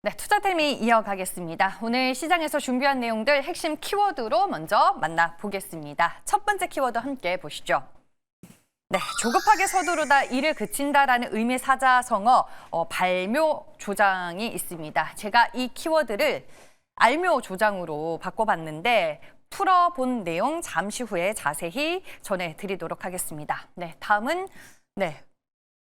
네, 투자템이 이어가겠습니다. 오늘 시장에서 준비한 내용들 핵심 키워드로 먼저 만나보겠습니다. 첫 번째 키워드 함께 보시죠. 네, 조급하게 서두르다 일을 그친다라는 의미 사자성어 발묘 조장이 있습니다. 제가 이 키워드를 알묘 조장으로 바꿔봤는데 풀어본 내용 잠시 후에 자세히 전해드리도록 하겠습니다. 네, 다음은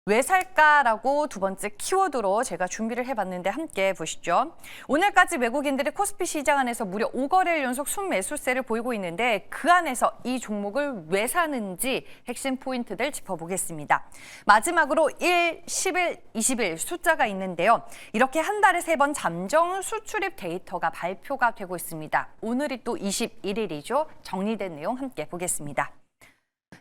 왜 살까라고 두 번째 키워드로 제가 준비를 해봤는데 함께 보시죠. 오늘까지 외국인들이 코스피 시장 안에서 무려 5거래일 연속 순매수세를 보이고 있는데 그 안에서 이 종목을 왜 사는지 핵심 포인트들 짚어보겠습니다. 마지막으로 1, 10일, 20일 숫자가 있는데요. 이렇게 한 달에 3번 잠정 수출입 데이터가 발표가 되고 있습니다. 오늘이 또 21일이죠. 정리된 내용 함께 보겠습니다.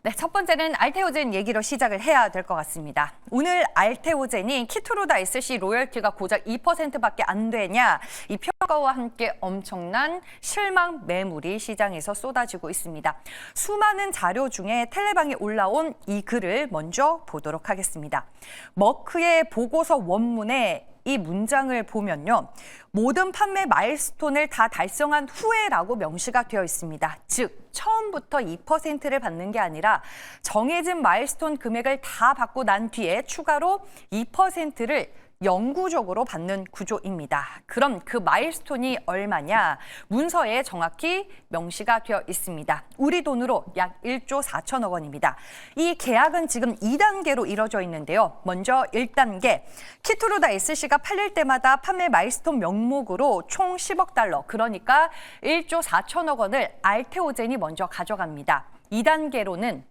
네, 첫 번째는 알테오젠 얘기로 시작을 해야 될 것 같습니다. 오늘 알테오젠이 키트루다 SC 로열티가 고작 2%밖에 안 되냐, 이 평가와 함께 엄청난 실망 매물이 시장에서 쏟아지고 있습니다. 수많은 자료 중에 텔레방에 올라온 이 글을 먼저 보도록 하겠습니다. 머크의 보고서 원문에 이 문장을 보면요. 모든 판매 마일스톤을 다 달성한 후에라고 명시가 되어 있습니다. 즉, 처음부터 2%를 받는 게 아니라 정해진 마일스톤 금액을 다 받고 난 뒤에 추가로 2%를 영구적으로 받는 구조입니다. 그럼 그 마일스톤이 얼마냐? 문서에 정확히 명시가 되어 있습니다. 우리 돈으로 약 1조 4천억 원입니다. 이 계약은 지금 2단계로 이뤄져 있는데요. 먼저 1단계, 키트루다 SC가 팔릴 때마다 판매 마일스톤 명목으로 총 10억 달러, 그러니까 1조 4천억 원을 알테오젠이 먼저 가져갑니다. 2단계로는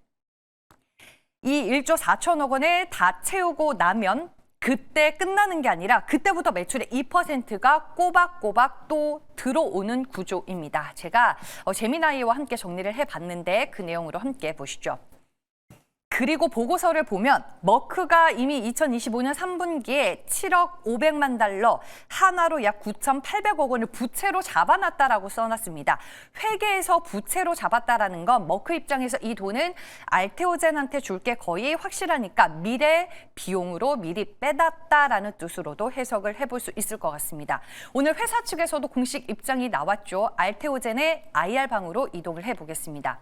이 1조 4천억 원을 다 채우고 나면 그때 끝나는 게 아니라 그때부터 매출의 2%가 꼬박꼬박 또 들어오는 구조입니다. 제가 재미나이와 함께 정리를 해봤는데 그 내용으로 함께 보시죠. 그리고 보고서를 보면 머크가 이미 2025년 3분기에 7억 500만 달러, 한화로 약 9,800억 원을 부채로 잡아놨다라고 써놨습니다. 회계에서 부채로 잡았다라는 건 머크 입장에서 이 돈은 알테오젠한테 줄 게 거의 확실하니까 미래 비용으로 미리 빼놨다라는 뜻으로도 해석을 해볼 수 있을 것 같습니다. 오늘 회사 측에서도 공식 입장이 나왔죠. 알테오젠의 IR방으로 이동을 해보겠습니다.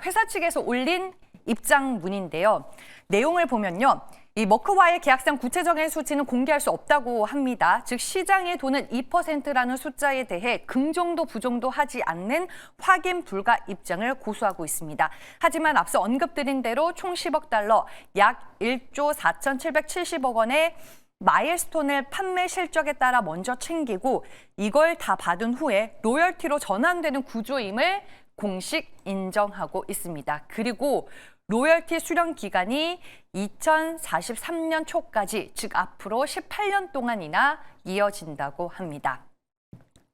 회사 측에서 올린 입장문인데요. 내용을 보면요. 이 머크와의 계약상 구체적인 수치는 공개할 수 없다고 합니다. 즉 시장의 돈은 2%라는 숫자에 대해 긍정도 부정도 하지 않는 확인 불가 입장을 고수하고 있습니다. 하지만 앞서 언급드린 대로 총 10억 달러, 약 1조 4,770억 원의 마일스톤을 판매 실적에 따라 먼저 챙기고 이걸 다 받은 후에 로열티로 전환되는 구조임을 공식 인정하고 있습니다. 그리고 로열티 수령 기간이 2043년 초까지, 즉 앞으로 18년 동안이나 이어진다고 합니다.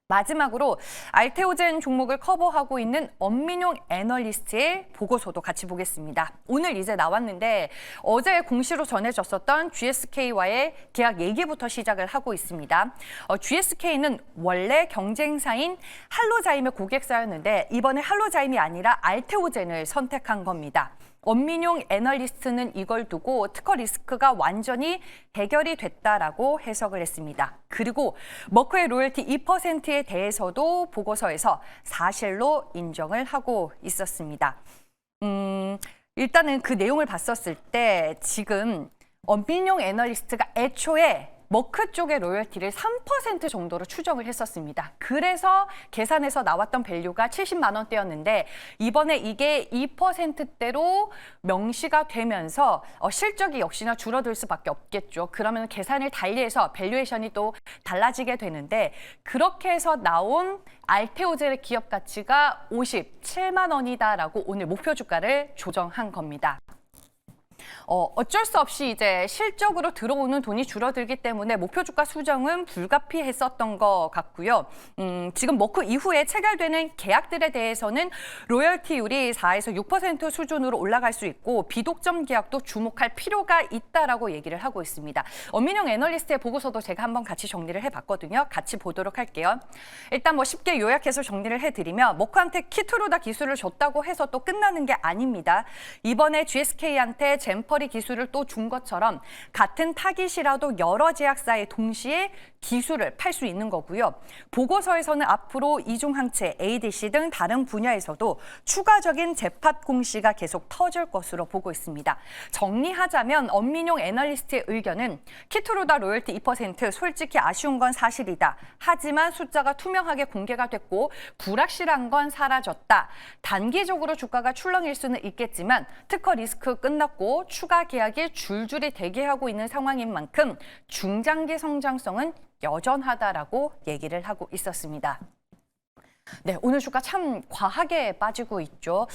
마지막으로 알테오젠 종목을 커버하고 있는 엄민용 애널리스트의 보고서도 같이 보겠습니다. 오늘 이제 나왔는데 어제 공시로 전해졌었던 GSK와의 계약 얘기부터 시작을 하고 있습니다. GSK는 원래 경쟁사인 할로자임의 고객사였는데 이번에 할로자임이 아니라 알테오젠을 선택한 겁니다. 엄민용 애널리스트는 이걸 두고 특허 리스크가 완전히 해결이 됐다라고 해석을 했습니다. 그리고 머크의 로열티 2%에 대해서도 보고서에서 사실로 인정을 하고 있었습니다. 일단은 그 내용을 봤었을 때 지금 엄민용 애널리스트가 애초에 머크 쪽의 로열티를 3% 정도로 추정을 했었습니다. 그래서 계산에서 나왔던 밸류가 70만 원대였는데 이번에 이게 2%대로 명시가 되면서 실적이 역시나 줄어들 수밖에 없겠죠. 그러면 계산을 달리해서 밸류에이션이 또 달라지게 되는데 그렇게 해서 나온 알테오젠의 기업 가치가 57만 원이다라고 오늘 목표 주가를 조정한 겁니다. 어쩔 수 없이 이제 실적으로 들어오는 돈이 줄어들기 때문에 목표 주가 수정은 불가피했었던 것 같고요. 지금 머크 이후에 체결되는 계약들에 대해서는 로열티율이 4에서 6% 수준으로 올라갈 수 있고 비독점 계약도 주목할 필요가 있다라고 얘기를 하고 있습니다. 엄민용 애널리스트의 보고서도 제가 한번 같이 정리를 해봤거든요. 같이 보도록 할게요. 일단 쉽게 요약해서 정리를 해드리면 머크한테 키트루다 기술을 줬다고 해서 또 끝나는 게 아닙니다. 이번에 GSK한테 잼퍼리 기술을 또 준 것처럼 같은 타깃이라도 여러 제약사에 동시에 기술을 팔 수 있는 거고요. 보고서에서는 앞으로 이중항체, ADC 등 다른 분야에서도 추가적인 재팟 공시가 계속 터질 것으로 보고 있습니다. 정리하자면 엄민용 애널리스트의 의견은 키트루다 로열티 2% 솔직히 아쉬운 건 사실이다. 하지만 숫자가 투명하게 공개가 됐고 불확실한 건 사라졌다. 단기적으로 주가가 출렁일 수는 있겠지만 특허 리스크 끝났고 추가 계약이 줄줄이 대기하고 있는 상황인 만큼 중장기 성장성은 여전하다라고 얘기를 하고 있었습니다. 네, 오늘 주가 참 과하게 빠지고 있죠.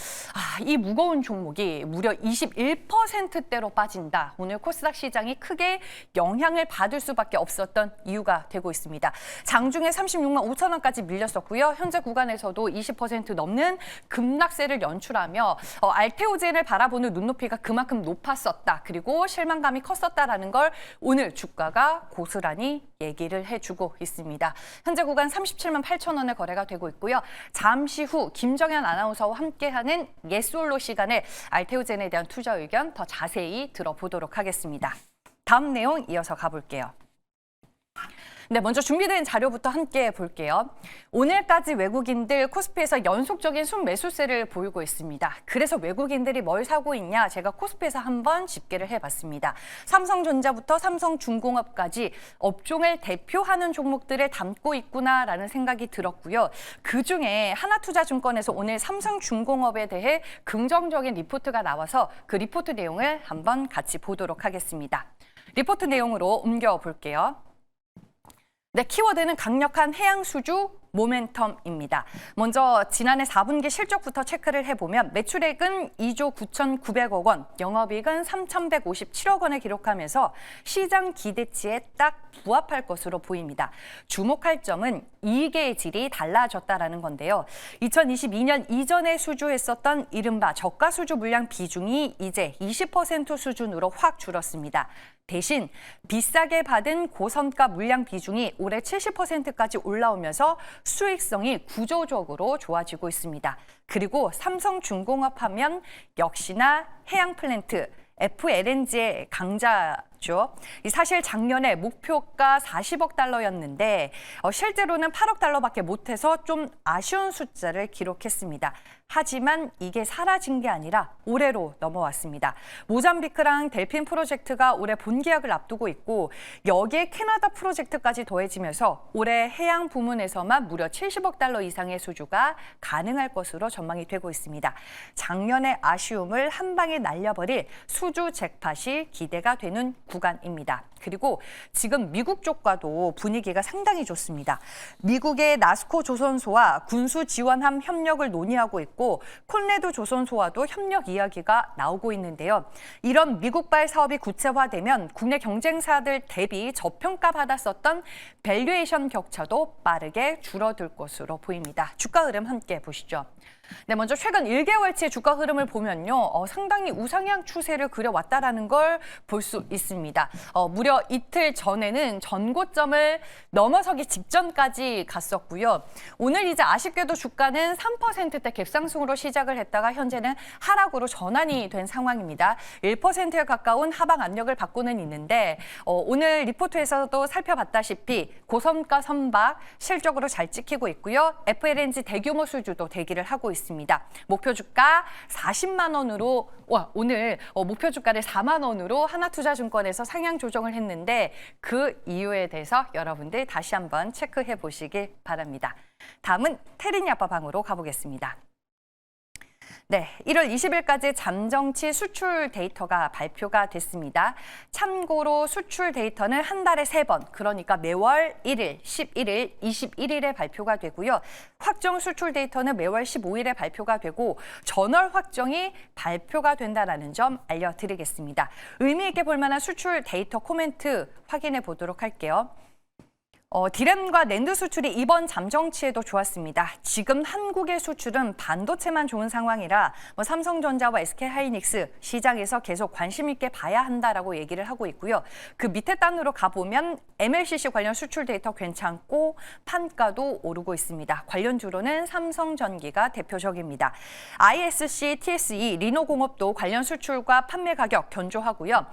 이 무거운 종목이 무려 21%대로 빠진다. 오늘 코스닥 시장이 크게 영향을 받을 수밖에 없었던 이유가 되고 있습니다. 장중에 36만 5천 원까지 밀렸었고요. 현재 구간에서도 20% 넘는 급락세를 연출하며 알테오젠을 바라보는 눈높이가 그만큼 높았었다. 그리고 실망감이 컸었다라는 걸 오늘 주가가 고스란히 얘기를 해주고 있습니다. 현재 구간 37만 8천 원에 거래가 되고 있고요. 잠시 후 김정현 아나운서와 함께하는 예스올로 시간에 알테오젠에 대한 투자 의견 더 자세히 들어보도록 하겠습니다. 다음 내용 이어서 가볼게요. 네, 먼저 준비된 자료부터 함께 볼게요. 오늘까지 외국인들 코스피에서 연속적인 순매수세를 보이고 있습니다. 그래서 외국인들이 뭘 사고 있냐? 제가 코스피에서 한번 집계를 해봤습니다. 삼성전자부터 삼성중공업까지 업종을 대표하는 종목들을 담고 있구나라는 생각이 들었고요. 그중에 하나투자증권에서 오늘 삼성중공업에 대해 긍정적인 리포트가 나와서 그 리포트 내용을 한번 같이 보도록 하겠습니다. 리포트 내용으로 옮겨볼게요. 네, 키워드는 강력한 해양수주 모멘텀입니다. 먼저 지난해 4분기 실적부터 체크를 해보면 매출액은 2조 9,900억 원, 영업이익은 3,157억 원을 기록하면서 시장 기대치에 딱 부합할 것으로 보입니다. 주목할 점은 이익의 질이 달라졌다라는 건데요. 2022년 이전에 수주했었던 이른바 저가 수주 물량 비중이 이제 20% 수준으로 확 줄었습니다. 대신 비싸게 받은 고성가 물량 비중이 올해 70%까지 올라오면서 수익성이 구조적으로 좋아지고 있습니다. 그리고 삼성중공업 하면 역시나 해양 플랜트, FLNG의 강자죠. 사실 작년에 목표가 40억 달러였는데 실제로는 8억 달러밖에 못해서 좀 아쉬운 숫자를 기록했습니다. 하지만 이게 사라진 게 아니라 올해로 넘어왔습니다. 모잠비크랑 델핀 프로젝트가 올해 본계약을 앞두고 있고 여기에 캐나다 프로젝트까지 더해지면서 올해 해양 부문에서만 무려 70억 달러 이상의 수주가 가능할 것으로 전망이 되고 있습니다. 작년의 아쉬움을 한 방에 날려버릴 수주 잭팟이 기대가 되는 구간입니다. 그리고 지금 미국 쪽과도 분위기가 상당히 좋습니다. 미국의 나스코 조선소와 군수 지원함 협력을 논의하고 있고 콘레드 조선소와도 협력 이야기가 나오고 있는데요. 이런 미국발 사업이 구체화되면 국내 경쟁사들 대비 저평가받았었던 밸류에이션 격차도 빠르게 줄어들 것으로 보입니다. 주가 흐름 함께 보시죠. 네, 먼저 최근 1개월치의 주가 흐름을 보면요. 상당히 우상향 추세를 그려왔다라는 걸 볼 수 있습니다. 무려 이틀 전에는 전고점을 넘어서기 직전까지 갔었고요. 오늘 이제 아쉽게도 주가는 3%대 갭상승으로 시작을 했다가 현재는 하락으로 전환이 된 상황입니다. 1%에 가까운 하방 압력을 받고는 있는데 오늘 리포트에서도 살펴봤다시피 고성가 선박 실적으로 잘 찍히고 있고요. FLNG 대규모 수주도 대기를 하고 있습니다. 목표 주가 40만 원으로 오늘 목표 주가를 4만 원으로 하나투자증권에서 상향 조정을 했는데 그 이유에 대해서 여러분들 다시 한번 체크해 보시길 바랍니다. 다음은 테리니 아빠 방으로 가보겠습니다. 네, 1월 20일까지 잠정치 수출 데이터가 발표가 됐습니다. 참고로 수출 데이터는 한 달에 3번, 그러니까 매월 1일, 11일, 21일에 발표가 되고요. 확정 수출 데이터는 매월 15일에 발표가 되고 전월 확정이 발표가 된다는 점 알려드리겠습니다. 의미 있게 볼 만한 수출 데이터 코멘트 확인해 보도록 할게요. 디램과 낸드 수출이 이번 잠정치에도 좋았습니다. 지금 한국의 수출은 반도체만 좋은 상황이라 삼성전자와 SK하이닉스 시장에서 계속 관심 있게 봐야 한다라고 얘기를 하고 있고요. 그 밑에 단으로 가보면 MLCC 관련 수출 데이터 괜찮고 판가도 오르고 있습니다. 관련주로는 삼성전기가 대표적입니다. ISC, TSE, 리노공업도 관련 수출과 판매 가격 견조하고요.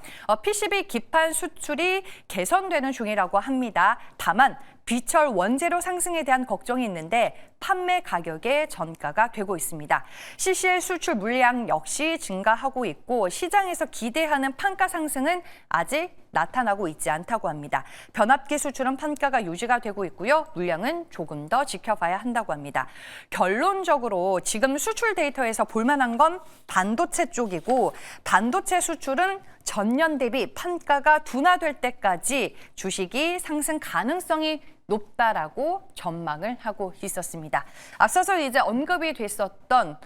PCB 기판 수출이 개선되는 중이라고 합니다. 다만 비철 원재료 상승에 대한 걱정이 있는데 판매 가격의 전가가 되고 있습니다. CCL 수출 물량 역시 증가하고 있고 시장에서 기대하는 판가 상승은 아직 나타나고 있지 않다고 합니다. 변압기 수출은 판가가 유지가 되고 있고요. 물량은 조금 더 지켜봐야 한다고 합니다. 결론적으로 지금 수출 데이터에서 볼만한 건 반도체 쪽이고 반도체 수출은 전년 대비 판가가 둔화될 때까지 주식이 상승 가능성이 높다라고 전망을 하고 있었습니다. 앞서서 이제 언급이 됐었던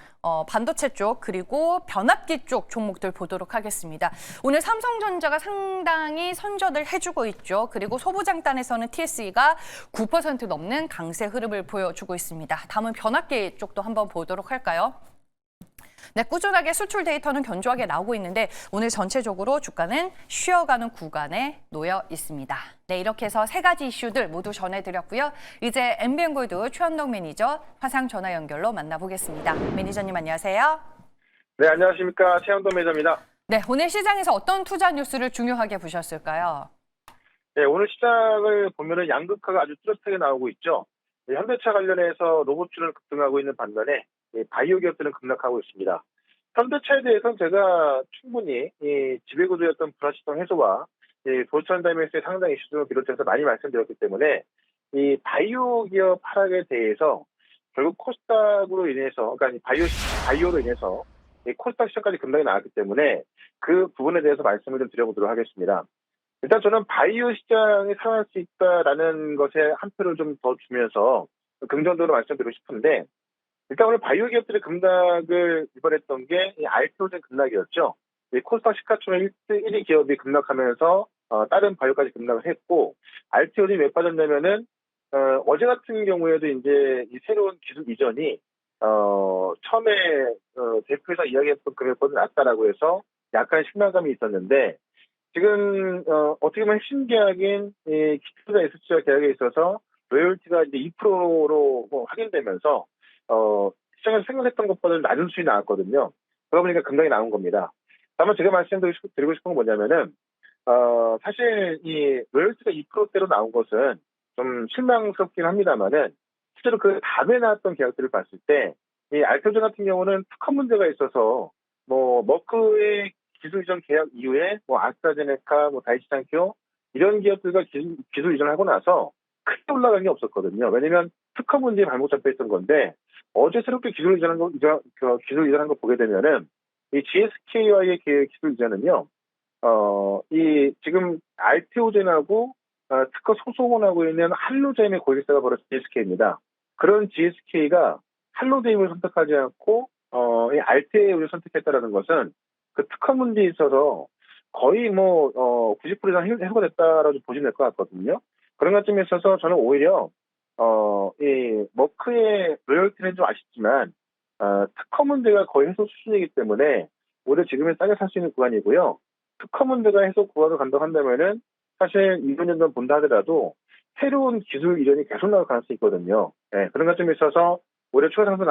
반도체 쪽 그리고 변압기 쪽 종목들 보도록 하겠습니다. 오늘 삼성전자가 상당히 선전을 해주고 있죠. 그리고 소부장단에서는 TSE가 9% 넘는 강세 흐름을 보여주고 있습니다. 다음은 변압기 쪽도 한번 보도록 할까요? 네, 꾸준하게 수출 데이터는 견조하게 나오고 있는데 오늘 전체적으로 주가는 쉬어가는 구간에 놓여 있습니다. 네, 이렇게 해서 세 가지 이슈들 모두 전해드렸고요. 이제 MBN골드 최현동 매니저 화상 전화 연결로 만나보겠습니다. 매니저님 안녕하세요. 네, 안녕하십니까. 최현동 매니저입니다. 네, 오늘 시장에서 어떤 투자 뉴스를 중요하게 보셨을까요? 네, 오늘 시장을 보면은 양극화가 아주 뚜렷하게 나오고 있죠. 현대차 관련해서 로봇주는 급등하고 있는 반면에 바이오 기업들은 급락하고 있습니다. 현대차에 대해서는 제가 충분히 지배구조였던 불확실성 해소와 도전 다이맥스의 상당 이슈 등을 비롯해서 많이 말씀드렸기 때문에 이 바이오 기업 하락에 대해서 결국 코스닥으로 인해서, 그러니까 바이오로 인해서 코스닥 시장까지 급락이 나왔기 때문에 그 부분에 대해서 말씀을 좀 드려보도록 하겠습니다. 일단 저는 바이오 시장이 살아날 수 있다라는 것에 한 표를 좀 더 주면서 긍정적으로 말씀드리고 싶은데, 일단 오늘 바이오 기업들의 급락을 이번했던 게 알테오젠 급락이었죠. 코스닥 시가총액 1위 기업이 급락하면서 다른 바이오까지 급락을 했고, 알테오젠이 왜 빠졌냐면은 어제 같은 경우에도 이제 이 새로운 기술 이전이 처음에 대표에서 이야기했던 금액보다 낮다라고 해서 약간 실망감이 있었는데, 지금 어떻게 보면 핵심 계약인 기술자 SC와 계약에 있어서 로열티가 이제 2%로 확인되면서 시장에서 생각했던 것보다 낮은 수준이 나왔거든요. 그러다 보니까 급락이 나온 겁니다. 다만 제가 말씀드리고 싶은 건 뭐냐면은 사실 이 로열티가 2%대로 나온 것은 좀 실망스럽긴 합니다만은 실제로 그 다음에 나왔던 계약들을 봤을 때 이 알테오젠 같은 경우는 특허 문제가 있어서 머크의 기술 이전 계약 이후에 아스트라제네카, 다이치산큐 이런 기업들과 기술 이전을 하고 나서 크게 올라간 게 없었거든요. 왜냐면 특허 문제에 발목 잡혀 있던 건데 어제 새롭게 기술 이전한 거 보게 되면은 이 GSK와의 기술 이전은요, 이 지금 알테오젠하고 특허 소송을 하고 있는 할로제임의 고객사가 바로 GSK입니다. 그런 GSK가 할로제임을 선택하지 않고 이 알테오젠을 선택했다라는 것은 그 특허 문제에 있어서 거의 90% 이상 해소가 됐다라고 보시면 될 것 같거든요. 그런 관점에 있어서 저는 오히려 이 머크의 로열티는 좀 아쉽지만 특허 문제가 거의 해소 수준이기 때문에 오히려 지금은 싸게 살 수 있는 구간이고요. 특허 문제가 해소 구간으로 간다고 한다면은 사실 2년 정도 본다 하더라도 새로운 기술 이전이 계속 나올 가능성이 있거든요. 네, 그런 관점에 있어서 오히려 추가 상승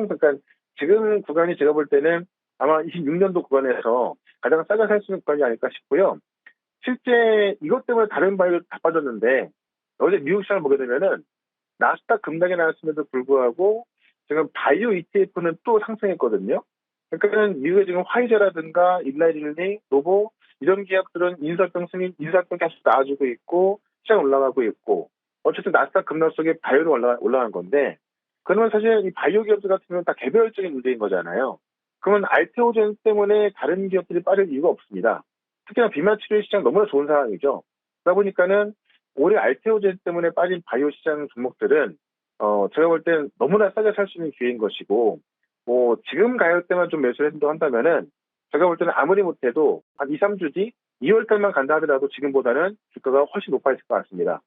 그러니까 지금 구간이 제가 볼 때는 아마 26년도 구간에서 가장 싸게 살 수 있는 구간이 아닐까 싶고요. 실제 이것 때문에 다른 바이오도 다 빠졌는데 어제 미국 시장을 보게 되면은 나스닥 급락이 나왔음에도 불구하고 지금 바이오 ETF는 또 상승했거든요. 그러니까 미국의 지금 화이자라든가 일라이릴리, 노보 이런 기업들은 인수합병 계속 나와주고 있고 시장 올라가고 있고 어쨌든 나스닥 급락 속에 바이오로 올라간 건데, 그러면 사실 이 바이오 기업들 같은 경우는 다 개별적인 문제인 거잖아요. 그러면 알테오젠 때문에 다른 기업들이 빠질 이유가 없습니다. 특히나 비만 치료 시장 너무나 좋은 상황이죠. 그러다 보니까는 올해 알테오젠 때문에 빠진 바이오 시장 종목들은 제가 볼 땐 너무나 싸게 살 수 있는 기회인 것이고, 지금 가격대만 좀 매수를 한다면은 제가 볼 때는 아무리 못해도 한 2, 3주 뒤 2월 달만 간다 하더라도 지금보다는 주가가 훨씬 높아 있을 것 같습니다.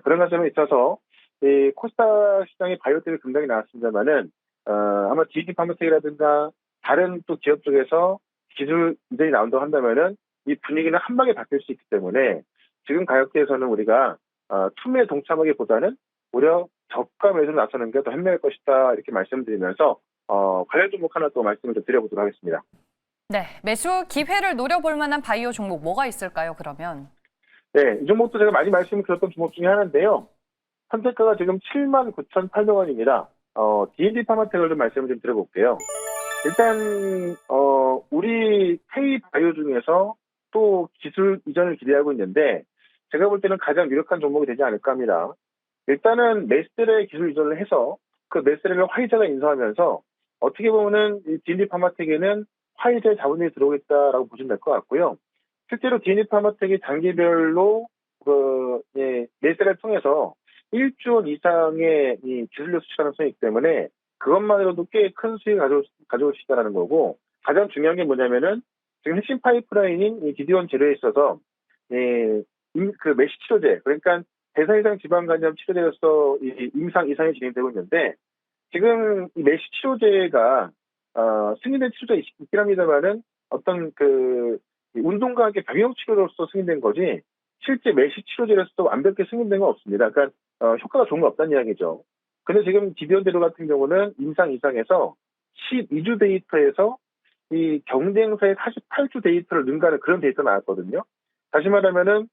그런 관점에 있어서 이 코스타 시장의 바이오텍이 굉장히 나왔습니다만은 아마 GD 파마텍이라든가 다른 또 기업 쪽에서 기술 이전이 나온다고 한다면은 이 분위기는 한 방에 바뀔 수 있기 때문에 지금 가격대에서는 우리가 투매에 동참하기보다는 오히려 저가 매수로 나서는 게 더 현명할 것이다 이렇게 말씀드리면서 관련 종목 하나 또 말씀을 좀 드려보도록 하겠습니다. 네, 매수 기회를 노려볼 만한 바이오 종목 뭐가 있을까요, 그러면? 네, 이 종목도 제가 많이 말씀을 드렸던 종목 중에 하나인데요. 현재가가 지금 79,800원입니다. D&D 파마텍을 좀 말씀을 좀 드려볼게요. 일단 우리 K바이오 중에서 또 기술 이전을 기대하고 있는데 제가 볼 때는 가장 유력한 종목이 되지 않을까 합니다. 일단은 메스텔의 기술 이전을 해서 그 메스텔을 화이자가 인수하면서 어떻게 보면은 이 D&D 파마텍에는 화이자의 자본이 들어오겠다라고 보시면 될 것 같고요. 실제로 D&D 파마텍이 단기별로 메스텔을 통해서 1조 원 이상의 이 기술력 수출 가능성이 있기 때문에 그것만으로도 꽤 큰 수익을 가져올 수 있다는 거고, 가장 중요한 게 뭐냐면은 지금 핵심 파이프라인인 이 DD1 재료에 있어서 그 메시 치료제, 그러니까 대사 이상 지방 간염 치료제로서 이 임상 이상이 진행되고 있는데, 지금 이 메시 치료제가 승인된 치료제가 있긴 합니다만은 어떤 그 운동과 함께 병역 치료로서 승인된 거지 실제 메시 치료제로서 완벽히 승인된 건 없습니다. 그러니까 효과가 좋은 건 없다는 이야기죠. 근데 지금 디비온 재료 같은 경우는 임상 이상에서 12주 데이터에서 이 경쟁사의 48주 데이터를 능가하는 그런 데이터가 나왔거든요. 다시 말하면은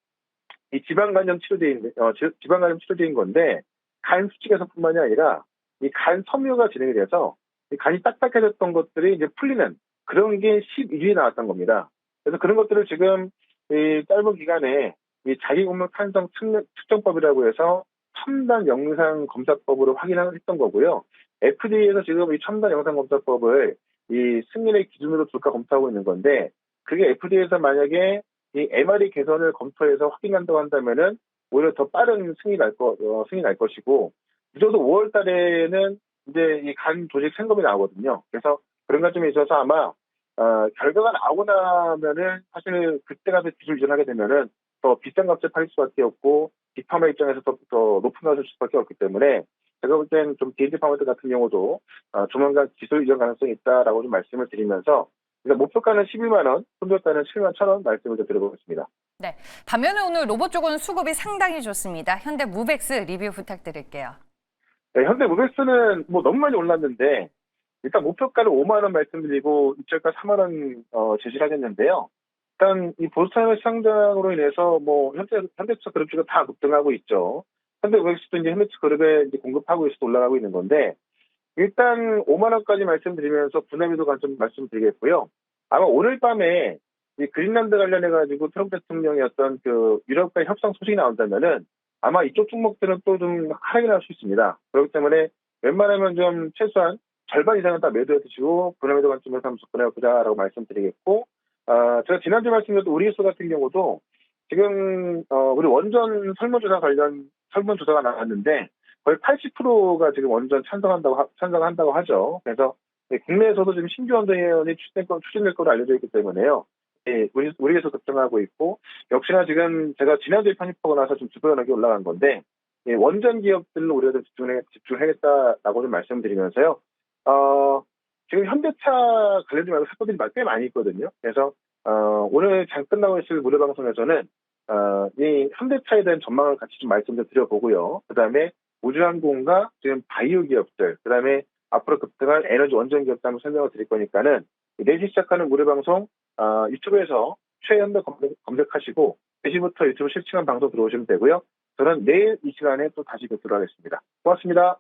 이 지방간염 치료제인 건데 간 수치에서뿐만이 아니라 이 간 섬유가 진행이 돼서 이 간이 딱딱해졌던 것들이 이제 풀리는 그런 게 12주에 나왔던 겁니다. 그래서 그런 것들을 지금 이 짧은 기간에 이 자기공명 탄성 측정법이라고 해서 첨단 영상 검사법으로 확인했던 거고요. FDA에서 지금 이 첨단 영상 검사법을 이 승인의 기준으로 둘까 검토하고 있는 건데, 그게 FDA에서 만약에 이 MRE 개선을 검토해서 확인한다고 한다면은 오히려 더 빠른 승인이 날 것이고, 늦어도 5월 달에는 이제 이 간 조직 생검이 나오거든요. 그래서 그런 관점에 있어서 아마 결과가 나오고 나면은 사실 그때 가서 기술 이전하게 되면은 더 비싼 값에 팔릴 수밖에 없고 빅파마 입장에서 더 높은 값을 줄 수밖에 없기 때문에 제가 볼 때는 좀 D&D 파마텍 같은 경우도 조만간 기술 이전 가능성이 있다라고 좀 말씀을 드리면서 목표가는 11만 원, 손절가는 7만 1,000원 말씀을 좀 드려보겠습니다. 네, 반면에 오늘 로봇 쪽은 수급이 상당히 좋습니다. 현대무벡스 리뷰 부탁드릴게요. 네, 현대무벡스는 뭐 너무 많이 올랐는데 일단 목표가를 5만 원 말씀드리고 입절가 4만 원 제시를 하겠는데요. 일단 이 보스턴 시장으로 인해서 뭐 현대차 그룹주가 다 급등하고 있죠. 현대무벡스도 이제 현대차 그룹에 이제 공급하고 있어서 올라가고 있는 건데, 일단 5만 원까지 말씀드리면서 분할매도 관점 말씀드리겠고요. 아마 오늘 밤에 이 그린란드 관련해 가지고 트럼프 대통령의 어떤 그 유럽과의 협상 소식이 나온다면은 아마 이쪽 종목들은 또 좀 하락이 날 수 있습니다. 그렇기 때문에 웬만하면 좀 최소한 절반 이상은 다 매도해 두시고 분할매도 관점에서 한번 접근해 보자라고 말씀드리겠고, 제가 지난주에 말씀드렸던 우리수 같은 경우도 지금 우리 원전 설문조사가 나왔는데 거의 80%가 지금 원전 찬성한다고 하죠. 그래서 국내에서도 지금 신규 원전 회원이 추진될 거로 알려져 있기 때문에요. 예, 우리에서 걱정하고 있고, 역시나 지금 제가 지난주에 편입하고 나서 좀 주도연하게 올라간 건데, 예, 원전 기업들로 우리가 좀 집중하겠다라고 좀 말씀드리면서요. 지금 현대차 관련된 말고 사건들이 꽤 많이 있거든요. 그래서 오늘 장 끝나고 있을 무료 방송에서는 이 현대차에 대한 전망을 같이 좀 말씀 좀 드려보고요. 그 다음에 우주항공과 지금 바이오 기업들, 그 다음에 앞으로 급등할 에너지 원전 기업들 한번 설명을 드릴 거니까는 4시 시작하는 무료 방송 유튜브에서 최현대 검색하시고 4시부터 유튜브 실시간 방송 들어오시면 되고요. 저는 내일 이 시간에 또 다시 뵙도록 하겠습니다. 고맙습니다.